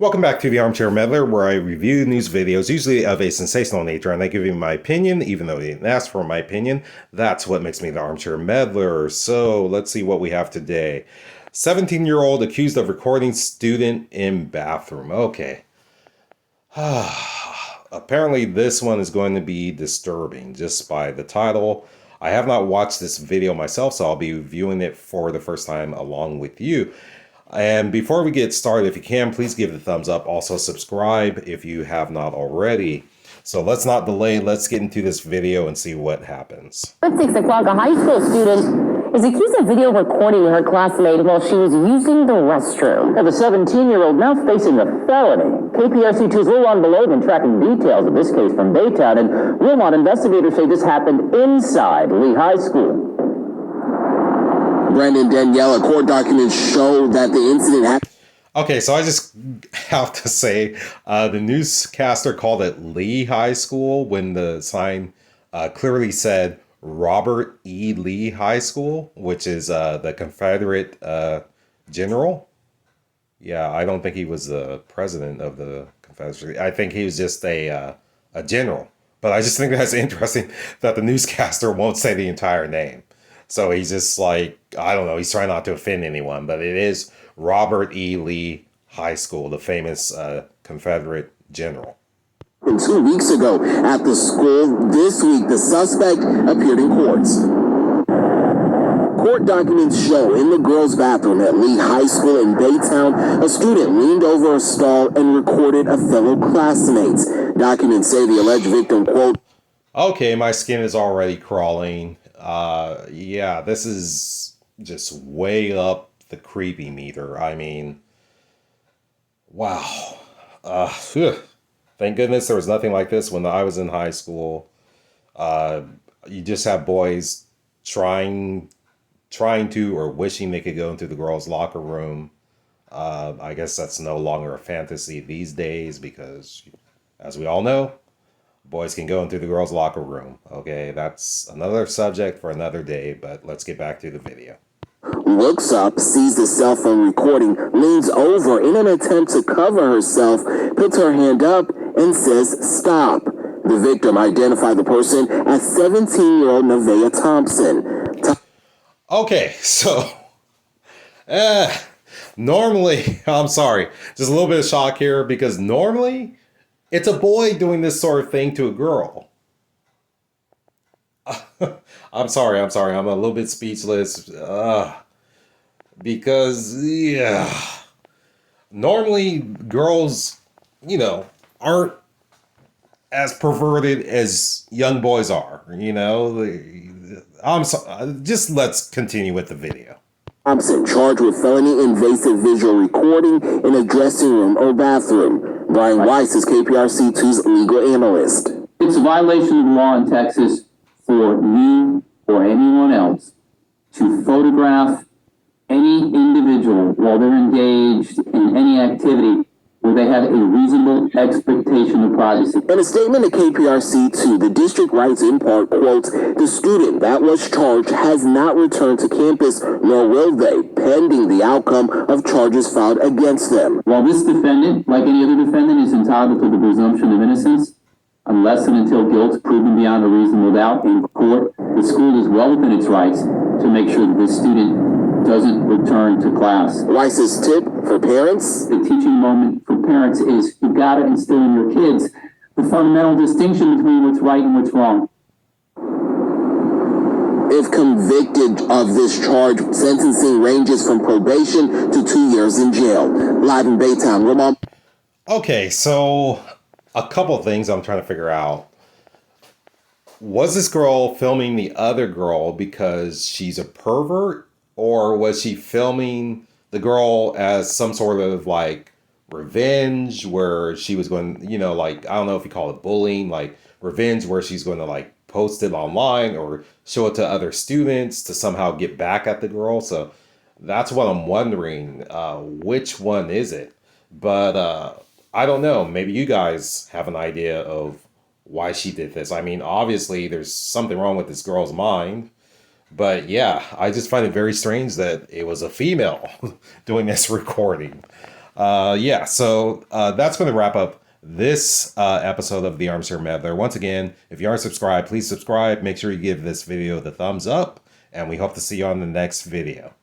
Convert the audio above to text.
Welcome back to the Armchair Meddler, where I review news videos, usually of a sensational nature, and I give you my opinion, even though they didn't ask for my opinion. That's what makes me the Armchair Meddler. So let's see what we have today. 17-year-old accused of recording student in bathroom. Okay. Apparently this one is going to be disturbing just by the title. I have not watched this video myself, so I'll be viewing it for the first time along with you. And before we get started, if you can, please give it a thumbs up. Also subscribe if you have not already. So let's not delay. Let's get into this video and see what happens. At 6 o'clock, a high school student is accused of video recording her classmate while she was using the restroom. Now, the 17-year-old now facing a felony. KPRC2's Wilmot Below been tracking details of this case from Baytown, and Wilmot investigators say this happened inside Lee High School. Brandon Daniela, court documents show that the incident happened. Okay, so I just have to say, the newscaster called it Lee High School when the sign clearly said Robert E. Lee High School, which is the Confederate general. Yeah, I don't think he was the president of the Confederacy. I think he was just a general. But I just think that's interesting that the newscaster won't say the entire name. So he's just like, I don't know, he's trying not to offend anyone, but it is Robert E. Lee High School, the famous Confederate general. 2 weeks ago at the school, this week the suspect appeared in court. Court documents show in the girls' bathroom at Lee High School in Baytown, a student leaned over a stall and recorded a fellow classmate. Documents say the alleged victim, quote, "Okay, my skin is already crawling. Yeah, this is just way up the creepy meter. I mean, wow. Thank goodness there was nothing like this when I was in high school. You just have boys trying to or wishing they could go into the girls' locker room. I guess that's no longer a fantasy these days because, as we all know, boys can go into the girls' locker room. Okay, that's another subject for another day, but let's get back to the video. Looks up, sees the cell phone recording, leans over in an attempt to cover herself, puts her hand up, and says, stop. The victim identified the person as 17-year-old Nevaeh Thompson. Okay, so, normally, I'm sorry, just a little bit of shock here because normally it's a boy doing this sort of thing to a girl. I'm sorry. I'm a little bit speechless. Because, yeah. Normally, girls, aren't as perverted as young boys are. I'm sorry. Just let's continue with the video. Thompson charged with felony invasive visual recording in a dressing room or bathroom. Brian Weiss is KPRC2's legal analyst. It's a violation of the law in Texas for you or anyone else to photograph any individual while they're engaged in any activity where they have a reasonable expectation of privacy. In a statement to KPRC2, the district writes in part, quote, the student that was charged has not returned to campus, nor will they, pending the outcome of charges filed against them. While this defendant, like any other defendant, is entitled to the presumption of innocence, unless and until guilt is proven beyond a reasonable doubt in court, the school is well within its rights to make sure that this student doesn't return to class. Weiss's tip for parents? The teaching moment for parents is you've got to instill in your kids the fundamental distinction between what's right and what's wrong. If convicted of this charge, sentencing ranges from probation to 2 years in jail. Live in Baytown, Ramon. Okay, so a couple of things I'm trying to figure out. Was this girl filming the other girl because she's a pervert? Or was she filming the girl as some sort of like revenge where she was going, like, I don't know if you call it bullying, like revenge where she's going to like post it online or show it to other students to somehow get back at the girl. So that's what I'm wondering. Which one is it? But I don't know. Maybe you guys have an idea of why she did this. I mean, obviously there's something wrong with this girl's mind. But yeah, I just find it very strange that it was a female doing this recording. Yeah, so that's going to wrap up this episode of the Armchair Meddler. Once again, if you aren't subscribed, please subscribe. Make sure you give this video the thumbs up, and we hope to see you on the next video.